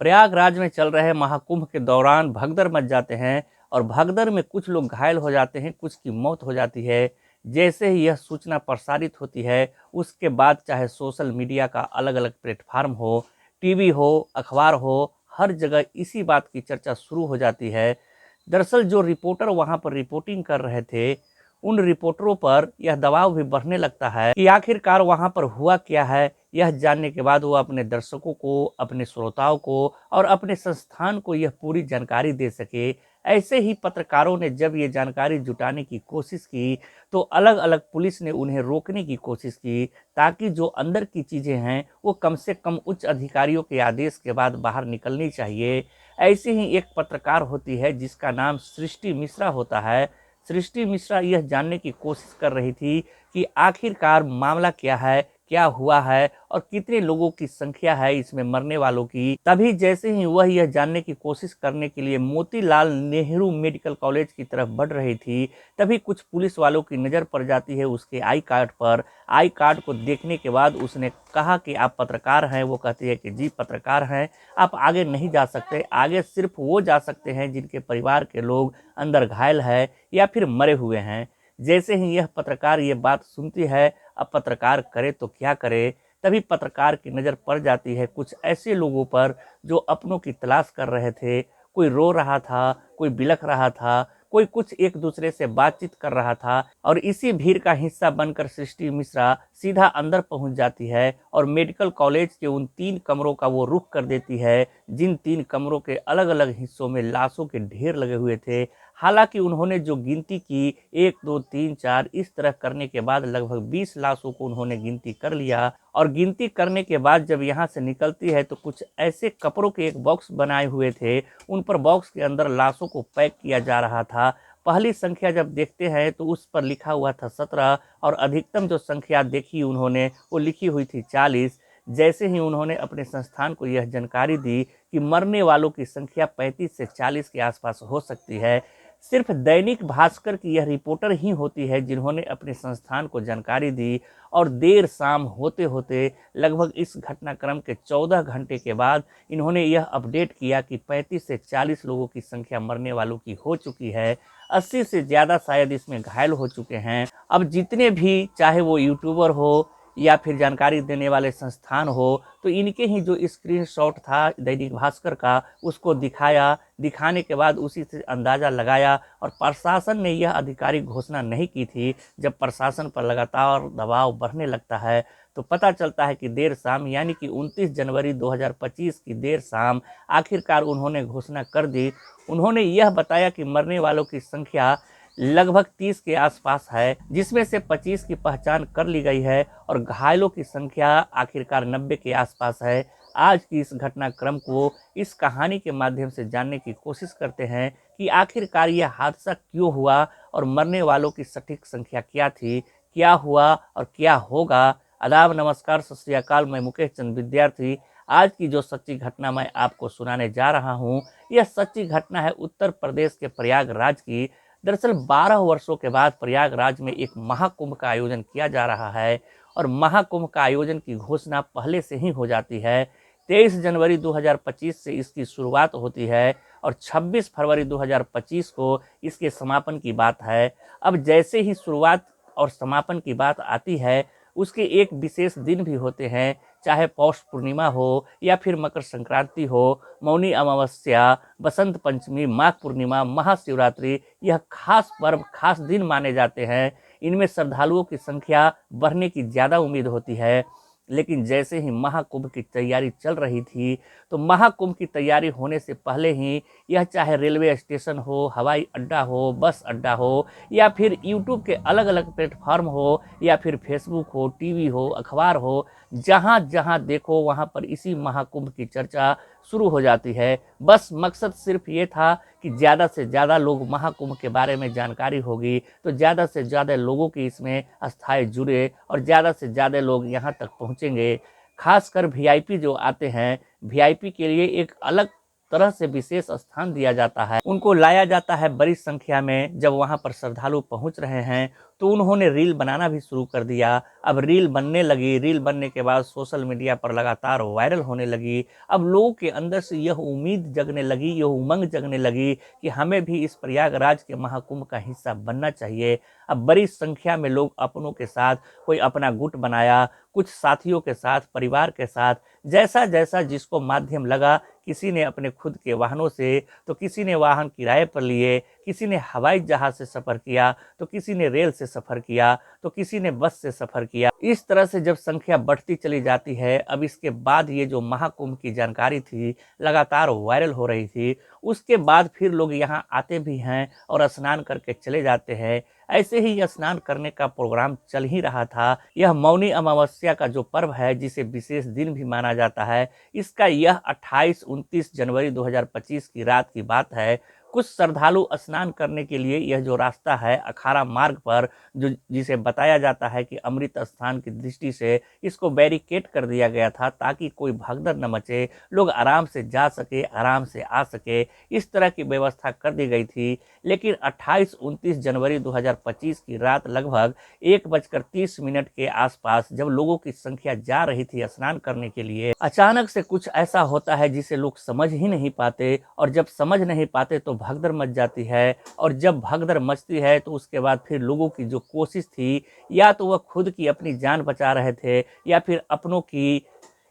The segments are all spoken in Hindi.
प्रयागराज में चल रहे महाकुंभ के दौरान भगदड़ मच जाते हैं और भगदड़ में कुछ लोग घायल हो जाते हैं, कुछ की मौत हो जाती है। जैसे ही यह सूचना प्रसारित होती है, उसके बाद चाहे सोशल मीडिया का अलग अलग प्लेटफार्म हो, टीवी हो, अखबार हो, हर जगह इसी बात की चर्चा शुरू हो जाती है। दरअसल जो रिपोर्टर वहां पर रिपोर्टिंग कर रहे थे, उन रिपोर्टरों पर यह दबाव भी बढ़ने लगता है कि आखिरकार वहां पर हुआ क्या है। यह जानने के बाद वो अपने दर्शकों को, अपने श्रोताओं को और अपने संस्थान को यह पूरी जानकारी दे सके। ऐसे ही पत्रकारों ने जब ये जानकारी जुटाने की कोशिश की, तो अलग अलग पुलिस ने उन्हें रोकने की कोशिश की, ताकि जो अंदर की चीज़ें हैं वो कम से कम उच्च अधिकारियों के आदेश के बाद बाहर निकलनी चाहिए। ऐसे ही एक पत्रकार होती है जिसका नाम सृष्टि मिश्रा होता है। सृष्टि मिश्रा यह जानने की कोशिश कर रही थी कि आखिरकार मामला क्या है, क्या हुआ है और कितने लोगों की संख्या है इसमें मरने वालों की। तभी जैसे ही वह यह जानने की कोशिश करने के लिए मोतीलाल नेहरू मेडिकल कॉलेज की तरफ बढ़ रही थी, तभी कुछ पुलिस वालों की नज़र पड़ जाती है उसके आई कार्ड पर। आई कार्ड को देखने के बाद उसने कहा कि आप पत्रकार हैं। वो कहती है कि जी पत्रकार हैं, आप आगे नहीं जा सकते, आगे सिर्फ वो जा सकते हैं जिनके परिवार के लोग अंदर घायल है या फिर मरे हुए हैं। जैसे ही यह पत्रकार ये बात सुनती है, अब पत्रकार करे तो क्या करे, तभी पत्रकार की नज़र पड़ जाती है कुछ ऐसे लोगों पर जो अपनों की तलाश कर रहे थे। कोई रो रहा था, कोई बिलख रहा था, कोई कुछ एक दूसरे से बातचीत कर रहा था और इसी भीड़ का हिस्सा बनकर सृष्टि मिश्रा सीधा अंदर पहुंच जाती है और मेडिकल कॉलेज के उन 3 कमरों का वो रुख कर देती है, जिन 3 कमरों के अलग अलग हिस्सों में लाशों के ढेर लगे हुए थे। हालांकि उन्होंने जो गिनती की 1 2 3 4 इस तरह करने के बाद लगभग 20 लाशों को उन्होंने गिनती कर लिया। और गिनती करने के बाद जब यहाँ से निकलती है तो कुछ ऐसे कपड़ों के एक बॉक्स बनाए हुए थे, उन पर बॉक्स के अंदर लाशों को पैक किया जा रहा था। पहली संख्या जब देखते हैं तो उस पर लिखा हुआ था 17 और अधिकतम जो संख्या देखी उन्होंने वो लिखी हुई थी 40। जैसे ही उन्होंने अपने संस्थान को यह जानकारी दी कि मरने वालों की संख्या 35 से 40 के आसपास हो सकती है, सिर्फ दैनिक भास्कर की यह रिपोर्टर ही होती है जिन्होंने अपने संस्थान को जानकारी दी। और देर शाम होते होते लगभग इस घटनाक्रम के 14 घंटे के बाद इन्होंने यह अपडेट किया कि 35 से 40 लोगों की संख्या मरने वालों की हो चुकी है, 80 से ज़्यादा शायद इसमें घायल हो चुके हैं। अब जितने भी, चाहे वो यूट्यूबर हो या फिर जानकारी देने वाले संस्थान हो, तो इनके ही जो स्क्रीनशॉट था दैनिक भास्कर का, उसको दिखाया। दिखाने के बाद उसी से अंदाज़ा लगाया और प्रशासन ने यह आधिकारिक घोषणा नहीं की थी। जब प्रशासन पर लगातार दबाव बढ़ने लगता है तो पता चलता है कि देर शाम, यानी कि 29 जनवरी 2025 की देर शाम आखिरकार उन्होंने घोषणा कर दी। उन्होंने यह बताया कि मरने वालों की संख्या लगभग 30 के आसपास है, जिसमें से 25 की पहचान कर ली गई है और घायलों की संख्या आखिरकार 90 के आसपास है। आज की इस घटनाक्रम को, इस कहानी के माध्यम से जानने की कोशिश करते हैं कि आखिरकार यह हादसा क्यों हुआ और मरने वालों की सटीक संख्या क्या थी, क्या हुआ और क्या होगा। आदाब, नमस्कार, सत श्री अकाल। मैं मुकेश चंद विद्यार्थी। आज की जो सच्ची घटना मैं आपको सुनाने जा रहा हूँ, यह सच्ची घटना है उत्तर प्रदेश के प्रयागराज की। दरअसल 12 वर्षों के बाद प्रयागराज में एक महाकुंभ का आयोजन किया जा रहा है और महाकुंभ का आयोजन की घोषणा पहले से ही हो जाती है। 23 जनवरी 2025 से इसकी शुरुआत होती है और 26 फरवरी 2025 को इसके समापन की बात है। अब जैसे ही शुरुआत और समापन की बात आती है, उसके एक विशेष दिन भी होते हैं, चाहे पौष पूर्णिमा हो या फिर मकर संक्रांति हो, मौनी अमावस्या, बसंत पंचमी, माघ पूर्णिमा, महाशिवरात्रि। यह खास पर्व, खास दिन माने जाते हैं। इनमें श्रद्धालुओं की संख्या बढ़ने की ज़्यादा उम्मीद होती है। लेकिन जैसे ही महाकुंभ की तैयारी चल रही थी, तो महाकुंभ की तैयारी होने से पहले ही यह चाहे रेलवे स्टेशन हो, हवाई अड्डा हो, बस अड्डा हो या फिर यूट्यूब के अलग अलग प्लेटफॉर्म हो या फिर फेसबुक हो, टीवी हो, अखबार हो, जहाँ जहाँ देखो वहाँ पर इसी महाकुंभ की चर्चा शुरू हो जाती है। बस मकसद सिर्फ ये था कि ज़्यादा से ज़्यादा लोग महाकुंभ के बारे में जानकारी होगी तो ज़्यादा से ज़्यादा लोगों की इसमें अस्थायी जुड़े और ज़्यादा से ज़्यादा लोग यहाँ तक पहुँचेंगे। खासकर वीआईपी जो आते हैं, वीआईपी के लिए एक अलग तरह से विशेष स्थान दिया जाता है। उनको लाया जाता है बड़ी संख्या में। जब वहाँ पर श्रद्धालु पहुँच रहे हैं तो उन्होंने रील बनाना भी शुरू कर दिया। अब रील बनने लगी, रील बनने के बाद सोशल मीडिया पर लगातार वायरल होने लगी। अब लोगों के अंदर से यह उम्मीद जगने लगी, यह उमंग जगने लगी कि हमें भी इस प्रयागराज के महाकुंभ का हिस्सा बनना चाहिए। अब बड़ी संख्या में लोग अपनों के साथ, कोई अपना गुट बनाया, कुछ साथियों के साथ, परिवार के साथ, जैसा जैसा जिसको माध्यम लगा, किसी ने अपने खुद के वाहनों से, तो किसी ने वाहन किराए पर लिए, किसी ने हवाई जहाज से सफ़र किया, तो किसी ने रेल से सफ़र किया, तो किसी ने बस से सफ़र किया। इस तरह से जब संख्या बढ़ती चली जाती है, अब इसके बाद ये जो महाकुंभ की जानकारी थी, लगातार वायरल हो रही थी, उसके बाद फिर लोग यहाँ आते भी हैं और स्नान करके चले जाते हैं। ऐसे ही स्नान करने का प्रोग्राम चल ही रहा था। यह मौनी अमावस्या का जो पर्व है, जिसे विशेष दिन भी माना जाता है, इसका यह 28-29 जनवरी 2025 की रात की बात है। कुछ श्रद्धालु स्नान करने के लिए यह जो रास्ता है अखाड़ा मार्ग पर, जो जिसे बताया जाता है कि अमृत स्थान की दृष्टि से इसको बैरिकेड कर दिया गया था, ताकि कोई भगदड़ न मचे, लोग आराम से जा सके, आराम से आ सके, इस तरह की व्यवस्था कर दी गई थी। लेकिन 28-29 जनवरी 2025 की रात लगभग 1:30 के आसपास, जब लोगों की संख्या जा रही थी स्नान करने के लिए, अचानक से कुछ ऐसा होता है जिसे लोग समझ ही नहीं पाते। और जब समझ नहीं पाते तो भगदड़ मच जाती है। और जब भगदड़ मचती है तो उसके बाद फिर लोगों की जो कोशिश थी, या तो वह खुद की अपनी जान बचा रहे थे, या फिर अपनों की,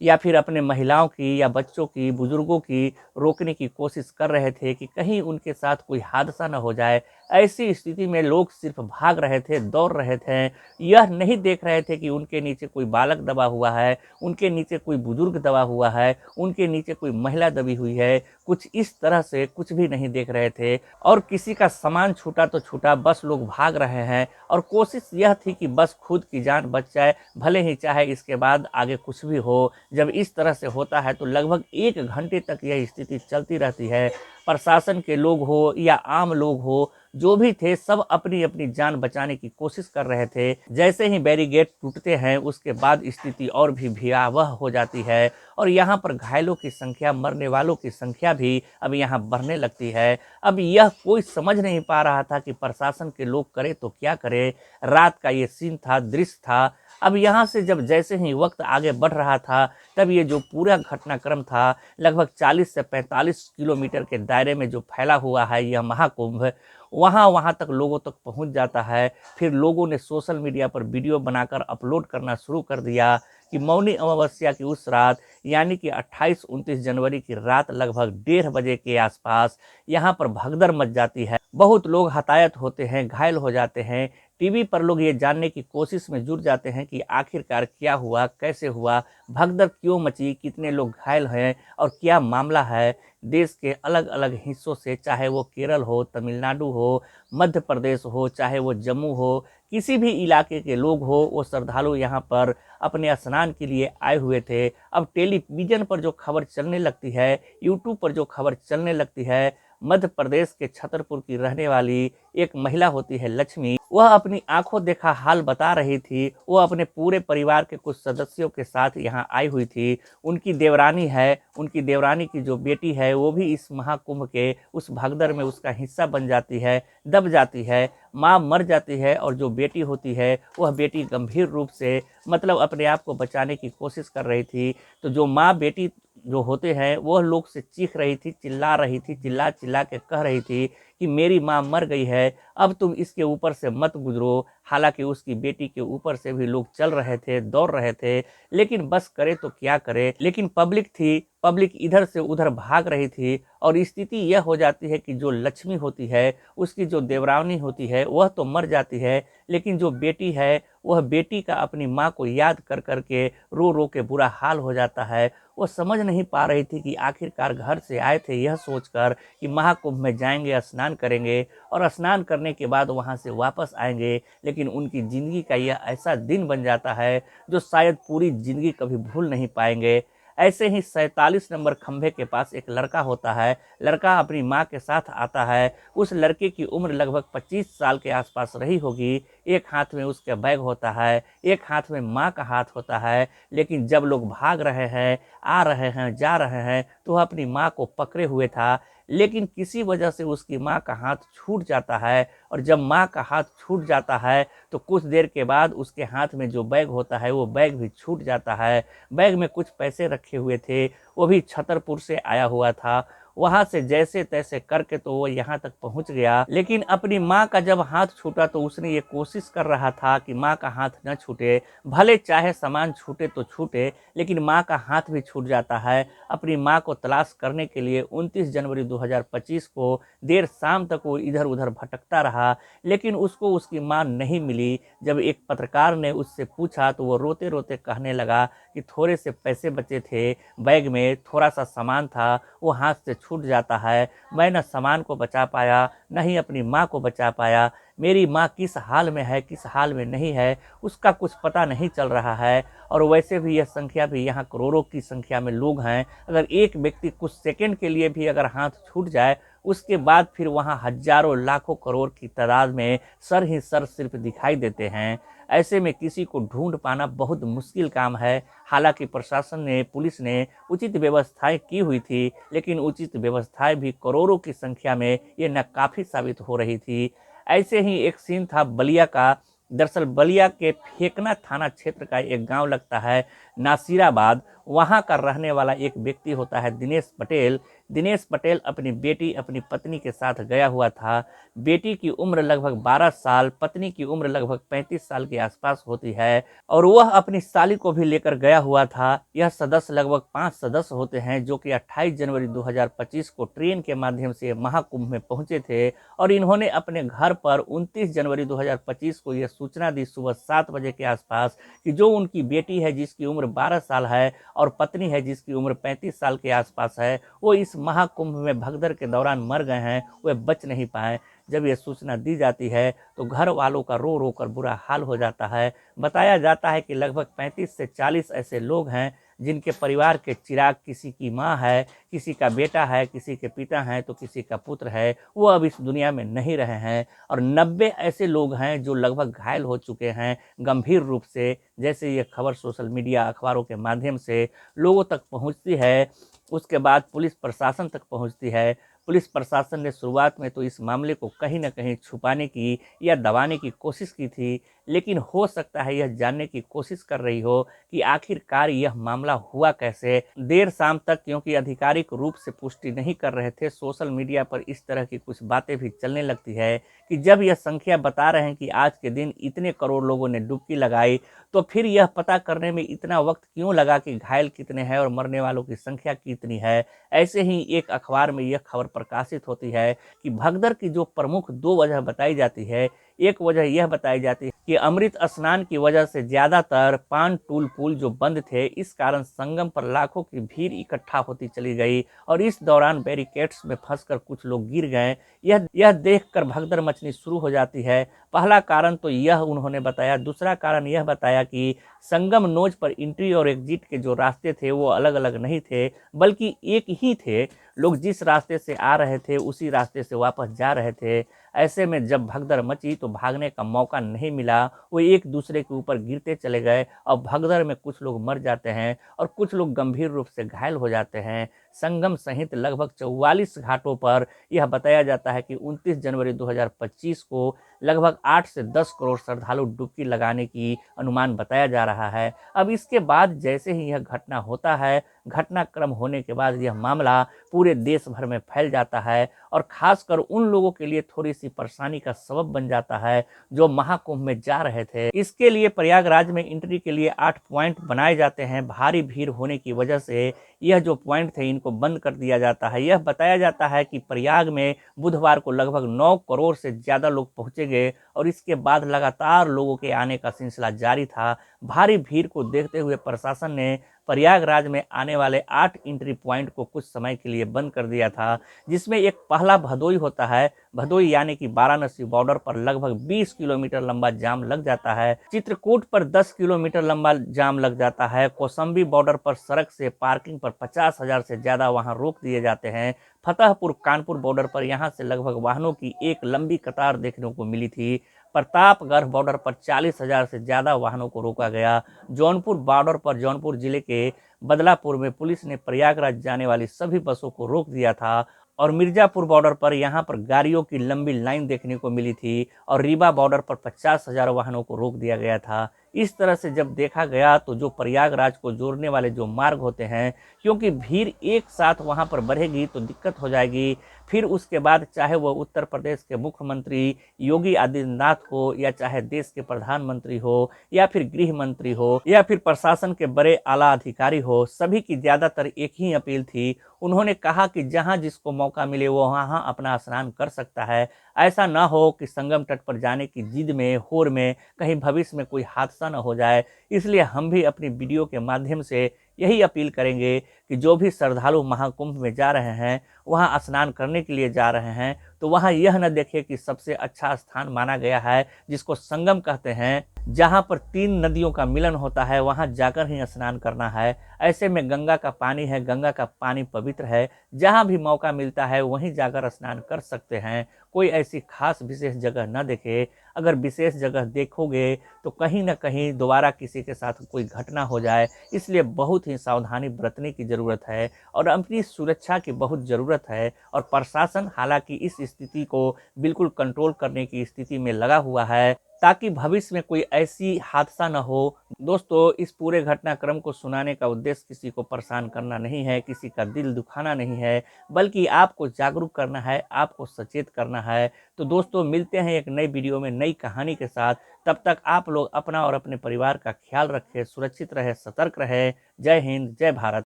या फिर अपने महिलाओं की, या बच्चों की, बुजुर्गों की रोकने की कोशिश कर रहे थे कि कहीं उनके साथ कोई हादसा न हो जाए। ऐसी स्थिति में लोग सिर्फ भाग रहे थे, दौड़ रहे थे। यह नहीं देख रहे थे कि उनके नीचे कोई बालक दबा हुआ है, उनके नीचे कोई बुजुर्ग दबा हुआ है, उनके नीचे कोई महिला दबी हुई है। कुछ इस तरह से कुछ भी नहीं देख रहे थे। और किसी का सामान छूटा तो छूटा, बस लोग भाग रहे हैं। और कोशिश यह थी कि बस खुद की जान बच जाए, भले ही चाहे इसके बाद आगे कुछ भी हो। जब इस तरह से होता है तो लगभग 1 घंटे तक यह स्थिति चलती रहती है। प्रशासन के लोग हो या आम लोग हो, जो भी थे, सब अपनी अपनी जान बचाने की कोशिश कर रहे थे। जैसे ही बैरिकेड टूटते हैं, उसके बाद स्थिति और भी भयावह हो जाती है। और यहाँ पर घायलों की संख्या, मरने वालों की संख्या भी अब यहाँ बढ़ने लगती है। अब यह कोई समझ नहीं पा रहा था कि प्रशासन के लोग करे तो क्या करे। रात का ये सीन था, दृश्य था। अब यहाँ से जब जैसे ही वक्त आगे बढ़ रहा था, तब ये जो पूरा घटनाक्रम था, लगभग 40 से 45 किलोमीटर के दायरे में जो फैला हुआ है यह महाकुंभ, वहाँ तक लोगों तक पहुँच जाता है। फिर लोगों ने सोशल मीडिया पर वीडियो बनाकर अपलोड करना शुरू कर दिया कि मौनी अमावस्या की उस रात, यानी कि 28-29 जनवरी की रात लगभग 1:30 बजे के आसपास यहाँ पर भगदड़ मच जाती है। बहुत लोग हताहत होते हैं, घायल हो जाते हैं। टीवी पर लोग ये जानने की कोशिश में जुट जाते हैं कि आखिरकार क्या हुआ, कैसे हुआ, भगदड़ क्यों मची, कितने लोग घायल हैं और क्या मामला है। देश के अलग अलग हिस्सों से, चाहे वो केरल हो, तमिलनाडु हो, मध्य प्रदेश हो, चाहे वो जम्मू हो, किसी भी इलाके के लोग हो, वो श्रद्धालु यहाँ पर अपने स्नान के लिए आए हुए थे। अब टेलीविज़न पर जो खबर चलने लगती है, यूट्यूब पर जो खबर चलने लगती है, मध्य प्रदेश के छतरपुर की रहने वाली एक महिला होती है लक्ष्मी, वह अपनी आंखों देखा हाल बता रही थी। वो अपने पूरे परिवार के कुछ सदस्यों के साथ यहाँ आई हुई थी। उनकी देवरानी है, उनकी देवरानी की जो बेटी है, वो भी इस महाकुंभ के उस भगदड़ में उसका हिस्सा बन जाती है, दब जाती है, माँ मर जाती है। और जो बेटी होती है, वह बेटी गंभीर रूप से, मतलब अपने आप को बचाने की कोशिश कर रही थी। तो जो माँ बेटी जो होते हैं, वह लोग से चीख रही थी, चिल्ला रही थी, चिल्ला चिल्ला के कह रही थी कि मेरी माँ मर गई है, अब तुम इसके ऊपर से मत गुजरो। हालांकि उसकी बेटी के ऊपर से भी लोग चल रहे थे, दौड़ रहे थे, लेकिन बस करे तो क्या करे। लेकिन पब्लिक थी, पब्लिक इधर से उधर भाग रही थी। और स्थिति यह हो जाती है कि जो लक्ष्मी होती है, उसकी जो देवरानी होती है, वह तो मर जाती है, लेकिन जो बेटी है, वह बेटी का अपनी माँ को याद कर कर के रो रो के बुरा हाल हो जाता है। वो समझ नहीं पा रही थी कि आखिरकार घर से आए थे यह सोचकर कि महाकुंभ में जाएंगे, स्नान करेंगे और स्नान करने के बाद वहां से वापस आएंगे, लेकिन उनकी ज़िंदगी का यह ऐसा दिन बन जाता है जो शायद पूरी ज़िंदगी कभी भूल नहीं पाएंगे। ऐसे ही 47 नंबर खंभे के पास एक लड़का होता है। लड़का अपनी माँ के साथ आता है। उस लड़के की उम्र लगभग 25 साल के आसपास रही होगी। एक हाथ में उसके बैग होता है, एक हाथ में माँ का हाथ होता है। लेकिन जब लोग भाग रहे हैं, आ रहे हैं, जा रहे हैं, तो वह अपनी माँ को पकड़े हुए था। लेकिन किसी वजह से उसकी माँ का हाथ छूट जाता है, और जब माँ का हाथ छूट जाता है तो कुछ देर के बाद उसके हाथ में जो बैग होता है वो बैग भी छूट जाता है। बैग में कुछ पैसे रखे हुए थे, वो भी छतरपुर से आया हुआ था। वहां से जैसे तैसे करके तो वो यहाँ तक पहुंच गया। लेकिन अपनी माँ का जब हाथ छूटा तो उसने ये कोशिश कर रहा था कि माँ का हाथ न छूटे, भले चाहे सामान छूटे तो छूटे, लेकिन माँ का हाथ भी छूट जाता है। अपनी माँ को तलाश करने के लिए 29 जनवरी 2025 को देर शाम तक वो इधर उधर भटकता रहा, लेकिन उसको उसकी माँ नहीं मिली। जब एक पत्रकार ने उससे पूछा तो वो रोते रोते कहने लगा कि थोड़े से पैसे बचे थे बैग में, थोड़ा सा सामान था, वो हाथ से छूट जाता है। मैं न सामान को बचा पाया, न ही अपनी माँ को बचा पाया। मेरी माँ किस हाल में है, किस हाल में नहीं है, उसका कुछ पता नहीं चल रहा है। और वैसे भी यह संख्या भी यहाँ करोड़ों की संख्या में लोग हैं। अगर एक व्यक्ति कुछ सेकंड के लिए भी अगर हाथ छूट जाए, उसके बाद फिर वहाँ हजारों लाखों करोड़ की तादाद में सर ही सर सिर्फ दिखाई देते हैं। ऐसे में किसी को ढूंढ पाना बहुत मुश्किल काम है। हालांकि प्रशासन ने, पुलिस ने उचित व्यवस्थाएं की हुई थी, लेकिन उचित व्यवस्थाएं भी करोड़ों की संख्या में ये नाकाफी साबित हो रही थी। ऐसे ही एक सीन था बलिया का। दरअसल बलिया के फेकना थाना क्षेत्र का एक गांव लगता है नासिराबाद। वहां का रहने वाला एक व्यक्ति होता है दिनेश पटेल। दिनेश पटेल अपनी बेटी, अपनी पत्नी के साथ गया हुआ था। बेटी की उम्र लगभग 12 साल, पत्नी की उम्र लगभग 35 साल के आसपास होती है, और वह अपनी साली को भी लेकर गया हुआ था। यह सदस्य लगभग 5 सदस्य होते हैं, जो कि 28 जनवरी 2025 को ट्रेन के माध्यम से महाकुंभ में पहुंचे थे। और इन्होंने अपने घर पर 29 जनवरी 2025 को यह सूचना दी सुबह 7 बजे के आसपास कि जो उनकी बेटी है जिसकी उम्र 12 साल है, और पत्नी है जिसकी उम्र 35 साल के आसपास है, वो इस महाकुंभ में भगदड़ के दौरान मर गए हैं, वे बच नहीं पाए। जब यह सूचना दी जाती है तो घर वालों का रो रो कर बुरा हाल हो जाता है। बताया जाता है कि लगभग 35 से 40 ऐसे लोग हैं जिनके परिवार के चिराग, किसी की माँ है, किसी का बेटा है, किसी के पिता हैं, तो किसी का पुत्र है, वो अब इस दुनिया में नहीं रहे हैं। और 90 ऐसे लोग हैं जो लगभग घायल हो चुके हैं गंभीर रूप से। जैसे ये खबर सोशल मीडिया, अखबारों के माध्यम से लोगों तक पहुंचती है, उसके बाद पुलिस प्रशासन तक पहुंचती है। पुलिस प्रशासन ने शुरुआत में तो इस मामले को कहीं ना कहीं छुपाने की या दबाने की कोशिश की थी, लेकिन हो सकता है यह जानने की कोशिश कर रही हो कि आखिरकार यह मामला हुआ कैसे। देर शाम तक, क्योंकि आधिकारिक रूप से पुष्टि नहीं कर रहे थे, सोशल मीडिया पर इस तरह की कुछ बातें भी चलने लगती है कि जब यह संख्या बता रहे हैं कि आज के दिन इतने करोड़ लोगों ने डुबकी लगाई, तो फिर यह पता करने में इतना वक्त क्यों लगा कि घायल कितने हैं और मरने वालों की संख्या कितनी है। ऐसे ही एक अखबार में यह खबर प्रकाशित होती है कि भगदड़ की जो प्रमुख दो वजह बताई जाती है, एक वजह यह बताई जाती है कि अमृत स्नान की वजह से ज्यादातर पान टूल पुल जो बंद थे, इस कारण संगम पर लाखों की भीड़ इकट्ठा होती चली गई, और इस दौरान बैरिकेड्स में फंसकर कुछ लोग गिर गए। यह देखकर भगदड़ मचनी शुरू हो जाती है। पहला कारण तो यह उन्होंने बताया। दूसरा कारण यह बताया कि संगम नोज पर एंट्री और एग्जिट के जो रास्ते थे वो अलग अलग नहीं थे, बल्कि एक ही थे। लोग जिस रास्ते से आ रहे थे उसी रास्ते से वापस जा रहे थे। ऐसे में जब भगदड़ मची तो भागने का मौका नहीं मिला, वो एक दूसरे के ऊपर गिरते चले गए, और भगदड़ में कुछ लोग मर जाते हैं और कुछ लोग गंभीर रूप से घायल हो जाते हैं। संगम सहित लगभग 44 घाटों पर यह बताया जाता है कि 29 जनवरी 2025 को लगभग 8 से 10 करोड़ श्रद्धालु डुबकी लगाने की अनुमान बताया जा रहा है। अब इसके बाद जैसे ही यह घटना होता है, घटनाक्रम होने के बाद यह मामला पूरे देश भर में फैल जाता है, और खासकर उन लोगों के लिए थोड़ी सी परेशानी का सबब बन जाता है जो महाकुंभ में जा रहे थे। इसके लिए प्रयागराज में एंट्री के लिए 8 पॉइंट बनाए जाते हैं। भारी भीड़ होने की वजह से यह जो पॉइंट थे इनको बंद कर दिया जाता है। यह बताया जाता है कि प्रयाग में बुधवार को लगभग 9 करोड़ से ज्यादा लोग पहुंचेंगे, और इसके बाद लगातार लोगों के आने का सिलसिला जारी था। भारी भीड़ को देखते हुए प्रशासन ने प्रयागराज में आने वाले 8 एंट्री पॉइंट को कुछ समय के लिए बंद कर दिया था, जिसमें एक पहला भदोई होता है। भदोई यानी कि वाराणसी बॉर्डर पर लगभग 20 किलोमीटर लंबा जाम लग जाता है। चित्रकूट पर 10 किलोमीटर लंबा जाम लग जाता है। कौशाम्बी बॉर्डर पर सड़क से पार्किंग पर 50,000 से ज्यादा वहां रोक दिए जाते हैं। फतेहपुर कानपुर बॉर्डर पर यहां से लगभग वाहनों की एक लंबी कतार देखने को मिली थी। प्रतापगढ़ बॉर्डर पर 40,000 से ज़्यादा वाहनों को रोका गया। जौनपुर बॉर्डर पर जौनपुर जिले के बदलापुर में पुलिस ने प्रयागराज जाने वाली सभी बसों को रोक दिया था। और मिर्जापुर बॉर्डर पर यहाँ पर गाड़ियों की लंबी लाइन देखने को मिली थी और रीवा बॉर्डर पर 50,000 वाहनों को रोक दिया गया था। इस तरह से जब देखा गया तो जो प्रयागराज को जोड़ने वाले जो मार्ग होते हैं, क्योंकि भीड़ एक साथ वहाँ पर बढ़ेगी तो दिक्कत हो जाएगी। फिर उसके बाद चाहे वो उत्तर प्रदेश के मुख्यमंत्री योगी आदित्यनाथ हो, या चाहे देश के प्रधानमंत्री हो, या फिर गृह मंत्री हो, या फिर प्रशासन के बड़े आला अधिकारी हो, सभी की ज़्यादातर एक ही अपील थी। उन्होंने कहा कि जहाँ जिसको मौका मिले वो वहाँ अपना स्नान कर सकता है। ऐसा ना हो कि संगम तट पर जाने की जिद में, होड़ में कहीं भविष्य में कोई हादसा न हो जाए। इसलिए हम भी अपनी वीडियो के माध्यम से यही अपील करेंगे कि जो भी श्रद्धालु महाकुंभ में जा रहे हैं, वहाँ स्नान करने के लिए जा रहे हैं, तो वहाँ यह न देखें कि सबसे अच्छा स्थान माना गया है जिसको संगम कहते हैं, जहाँ पर 3 नदियों का मिलन होता है, वहाँ जाकर ही स्नान करना है। ऐसे में गंगा का पानी है, गंगा का पानी पवित्र है, जहाँ भी मौका मिलता है वहीं जाकर स्नान कर सकते हैं। कोई ऐसी खास विशेष जगह न देखे। अगर विशेष जगह देखोगे तो कहीं ना कहीं दोबारा किसी के साथ कोई घटना हो जाए, इसलिए बहुत ही सावधानी बरतने की ज़रूरत है और अपनी सुरक्षा की बहुत ज़रूरत है। और प्रशासन हालांकि इस स्थिति को बिल्कुल कंट्रोल करने की स्थिति में लगा हुआ है ताकि भविष्य में कोई ऐसी हादसा न हो। दोस्तों, इस पूरे घटनाक्रम को सुनाने का उद्देश्य किसी को परेशान करना नहीं है, किसी का दिल दुखाना नहीं है, बल्कि आपको जागरूक करना है, आपको सचेत करना है। तो दोस्तों, मिलते हैं एक नई वीडियो में नई कहानी के साथ। तब तक आप लोग अपना और अपने परिवार का ख्याल रखें, सुरक्षित रहे, सतर्क रहे। जय हिंद, जय भारत।